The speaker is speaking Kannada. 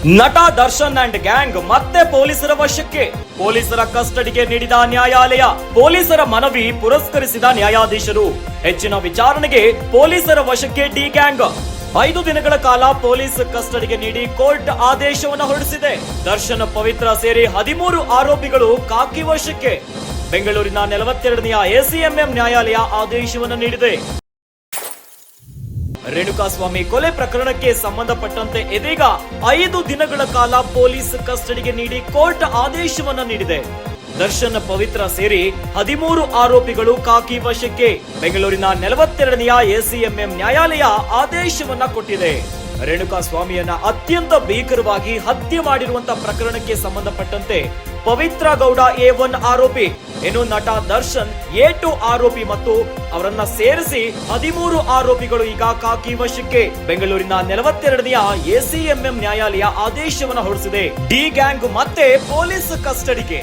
ನಟ ದರ್ಶನ್ ಅಂಡ್ ಗ್ಯಾಂಗ್ ಮತ್ತೆ ಪೊಲೀಸರ ವಶಕ್ಕೆ. ಪೊಲೀಸರ ಕಸ್ಟಡಿಗೆ ನೀಡಿದ ನ್ಯಾಯಾಲಯ. ಪೊಲೀಸರ ಮನವಿ ಪುರಸ್ಕರಿಸಿದ ನ್ಯಾಯಾಧೀಶರು. ಹೆಚ್ಚಿನ ವಿಚಾರಣೆಗೆ ಪೊಲೀಸರ ವಶಕ್ಕೆ ಡಿ ಗ್ಯಾಂಗ್. 5 ದಿನಗಳ ಕಾಲ ಪೊಲೀಸ್ ಕಸ್ಟಡಿಗೆ ನೀಡಿ ಕೋರ್ಟ್ ಆದೇಶವನ್ನು ಹೊರಡಿಸಿದೆ. ದರ್ಶನ್ ಪವಿತ್ರ ಸೇರಿ 13 ಆರೋಪಿಗಳು ಕಾಕಿ ವಶಕ್ಕೆ. ಬೆಂಗಳೂರಿನ 42ನೇ ಎಸಿಎಂಎಂ ನ್ಯಾಯಾಲಯ ಆದೇಶವನ್ನು ನೀಡಿದೆ. ರೇಣುಕಾಸ್ವಾಮಿ ಕೊಲೆ ಪ್ರಕರಣಕ್ಕೆ ಸಂಬಂಧಪಟ್ಟಂತೆ ಇದೀಗ 5 ದಿನಗಳ ಕಾಲ ಪೊಲೀಸ್ ಕಸ್ಟಡಿಗೆ ನೀಡಿ ಕೋರ್ಟ್ ಆದೇಶವನ್ನ ನೀಡಿದೆ. ದರ್ಶನ್ ಪವಿತ್ರ ಸೇರಿ 13 ಆರೋಪಿಗಳು ಕಾಕಿ ವಶಕ್ಕೆ. ಬೆಂಗಳೂರಿನ 42ನೇ ಎಸಿಎಂಎಂ ನ್ಯಾಯಾಲಯ ಆದೇಶವನ್ನ ಕೊಟ್ಟಿದೆ. ರೇಣುಕಾಸ್ವಾಮಿಯನ್ನ ಅತ್ಯಂತ ಭೀಕರವಾಗಿ ಹತ್ಯೆ ಮಾಡಿರುವಂತಹ ಪ್ರಕರಣಕ್ಕೆ ಸಂಬಂಧಪಟ್ಟಂತೆ ಪವಿತ್ರ ಗೌಡ A1 ಆರೋಪಿ, ಇನ್ನು ನಟ ದರ್ಶನ್ A2 ಆರೋಪಿ ಮತ್ತು ಅವರನ್ನ ಸೇರಿಸಿ 13 ಆರೋಪಿಗಳು ಈಗ ಕಾಕಿ ವಶಕ್ಕೆ. ಬೆಂಗಳೂರಿನ 42ನೇ ಎಸಿಎಂಎಂ ನ್ಯಾಯಾಲಯ ಆದೇಶವನ್ನು ಹೊರಡಿಸಿದೆ. ಡಿ ಗ್ಯಾಂಗ್ ಮತ್ತೆ ಪೊಲೀಸ್ ಕಸ್ಟಡಿಗೆ.